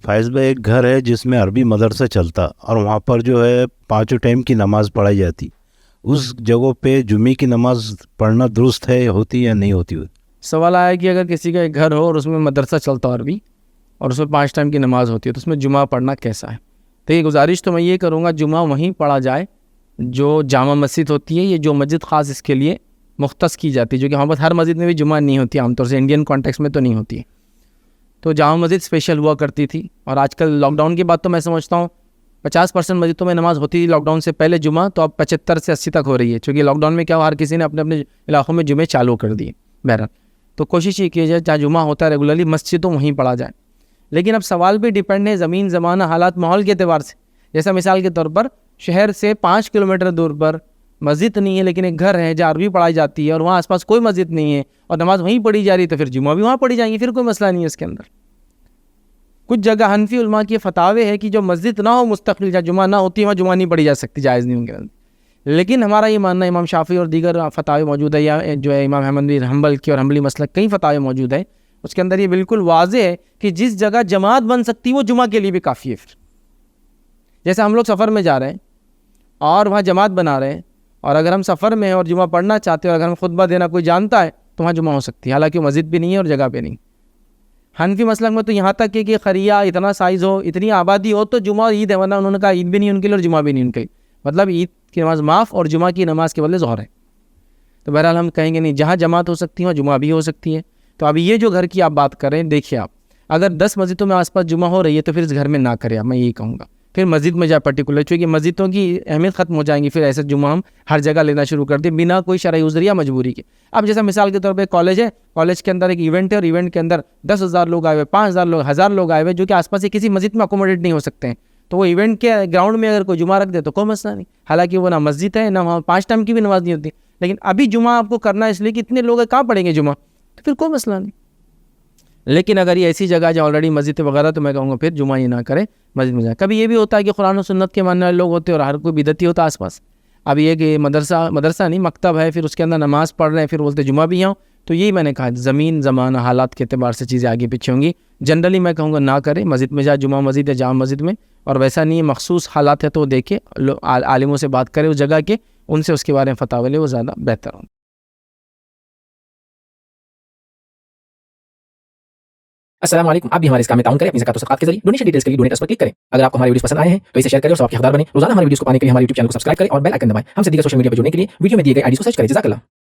فائز بھائی ایک گھر ہے جس میں عربی مدرسہ چلتا اور وہاں پر جو ہے 5 ٹائم کی نماز پڑھائی جاتی. اس جگہوں پہ جمعے کی نماز پڑھنا درست ہے, ہوتی یا نہیں ہوتی؟ سوال آیا کہ اگر کسی کا ایک گھر ہو اور اس میں مدرسہ چلتا عربی اور اس میں 5 ٹائم کی نماز ہوتی ہے تو اس میں جمعہ پڑھنا کیسا ہے؟ تو یہ گزارش تو میں یہ کروں گا جمعہ وہیں پڑھا جائے جو جامع مسجد ہوتی ہے. یہ جو مسجد خاص اس کے لیے مختص کی جاتی ہے, جو کہ وہاں پر ہر مسجد میں بھی جمعہ نہیں ہوتی, عام طور سے انڈین کانٹیکس میں تو نہیں ہوتی ہے. تو جامع مسجد اسپیشل ہوا کرتی تھی, اور آج کل لاک ڈاؤن کے بعد تو میں سمجھتا ہوں 50% مسجدوں میں نماز ہوتی تھی لاک ڈاؤن سے پہلے جمعہ, تو اب 75 سے 80 تک ہو رہی ہے, چونکہ لاک ڈاؤن میں کیا ہوا, ہر کسی نے اپنے اپنے علاقوں میں جمعے چالو کر دیے. بہرحال تو کوشش یہ کی جائے جہاں جمعہ ہوتا ہے ریگولرلی مسجدوں وہیں پڑھا جائے. لیکن اب سوال بھی ڈیپینڈ ہے زمین, زمانہ, حالات, ماحول کے اعتبار سے. جیسا مثال کے طور پر شہر سے 5 کلومیٹر دور پر مسجد نہیں ہے لیکن ایک گھر ہے جہاں عربی پڑھائی جاتی ہے اور وہاں آس پاس کوئی مسجد نہیں ہے اور نماز وہیں پڑھی جا رہی ہے, تو پھر جمعہ بھی وہاں پڑھی جائیں گی, پھر کوئی مسئلہ نہیں ہے اس کے اندر. کچھ جگہ حنفی علماء کی فتاوے ہے کہ جو مسجد نہ ہو مستقل, جہاں جمعہ نہ ہوتی ہے وہاں جمعہ نہیں پڑھی جا سکتی, جائز نہیں ہوں گے. لیکن ہمارا یہ ماننا ہے, امام شافعی اور دیگر فتاوے موجود ہے, یا جو ہے امام احمد بن حنبل کی اور حنبلی مسلک کئی فتاوے موجود ہیں, اس کے اندر یہ بالکل واضح ہے کہ جس جگہ جماعت بن سکتی وہ جمعہ کے لیے بھی کافی ہے. پھر جیسے ہم لوگ سفر میں جا رہے ہیں اور وہاں جماعت بنا رہے ہیں, اور اگر ہم سفر میں ہیں اور جمعہ پڑھنا چاہتے ہیں اور اگر ہم خطبہ دینا کوئی جانتا ہے تو وہاں جمعہ ہو سکتی ہے, حالانکہ وہ مسجد بھی نہیں ہے اور جگہ پہ نہیں. حنفی مسلک میں تو یہاں تک ہے کہ خریہ اتنا سائز ہو, اتنی آبادی ہو تو جمعہ عید ہے, ورنہ انہوں نے کہا عید بھی نہیں ان کے لیے اور جمعہ بھی نہیں ان کے لیے, مطلب عید کی نماز معاف اور جمعہ کی نماز کے بدلے ظہر ہے. تو بہرحال ہم کہیں گے نہیں, جہاں جماعت ہو سکتی ہے وہاں جمعہ بھی ہو سکتی ہے. تو ابھی یہ جو گھر کی آپ بات کر رہے ہیں, دیکھیے آپ اگر 10 مسجدوں میں آس پاس جمعہ ہو رہی ہے تو پھر اس گھر میں نہ کرے, میں یہی کہوں گا. پھر مسجد میں جائے پرٹیکولر, چونکہ مسجدوں کی اہمیت ختم ہو جائیں گی, پھر ایسے جمعہ ہم ہر جگہ لینا شروع کر دیں بنا کوئی شرعی عذر یا مجبوری کے. اب جیسا مثال کے طور پہ کالج ہے, کالج کے اندر ایک ایونٹ ہے اور ایونٹ کے اندر 10,000 لوگ آئے ہوئے, 5,000 لوگ, 1,000 لوگ آئے ہوئے, جو کہ آس پاس کسی مسجد میں اکوموڈیٹ نہیں ہو سکتے ہیں, تو وہ ایونٹ کے گراؤنڈ میں اگر کوئی جمعہ رکھ دے تو کوئی مسئلہ نہیں, حالانکہ وہ نہ مسجد ہے نہ وہاں 5 ٹائم کی بھی نماز نہیں ہوتی. لیکن ابھی جمعہ آپ کو کرنا ہے اس لیے کہ اتنے لوگ کہاں پڑھیں گے جمعہ, تو پھر کوئی مسئلہ نہیں. لیکن اگر یہ ایسی جگہ جہاں آلریڈی مسجد وغیرہ, تو میں کہوں گا پھر جمعہ یہ نہ کرے, مسجد میں جائے. کبھی یہ بھی ہوتا ہے کہ قرآن و سنت کے ماننے والے لوگ ہوتے ہیں اور ہر کوئی بدعتی ہوتا ہے آس پاس. اب یہ کہ مدرسہ نہیں مکتب ہے, پھر اس کے اندر نماز پڑھ رہے ہیں, پھر بولتے جمعہ بھی آؤں, تو یہی میں نے کہا زمین, زمانہ, حالات کے اعتبار سے چیزیں آگے پیچھے ہوں گی. جنرلی میں کہوں گا نہ کرے, مسجد میں جائے, جمعہ مسجد یا جامع مسجد میں, اور ویسا نہیں ہے مخصوص حالات ہے تو وہ دیکھے, عالموں سے بات کرے اس جگہ کے, ان سے اس کے بارے میں فتاوی لے, وہ زیادہ بہتر ہوں. السلام علیکم. آپ بھی ہمارے اس کام میں تعاون کریں اپنی زکات و صدقات کے ذریعے. ڈونیشن ڈیٹیلز کے لیے ڈونیٹ اس پر کلک کریں. اگر آپ کو ہماری ویڈیوز پسند آئے ہیں تو اسے شیئر کریں اور ثواب کے حقدار بنیں. روزانہ ہماری ویڈیوز کو پانے کے لیے ہمارے یوٹیوب چینل کو سبسکرائب کریں اور بیل آئکن دبائیں. ہم سے دیگر سوشل میڈیا پر جڑنے کے لیے ویڈیو میں دیے گئے آئی ڈی کو سرچ کریں. جزاک اللہ.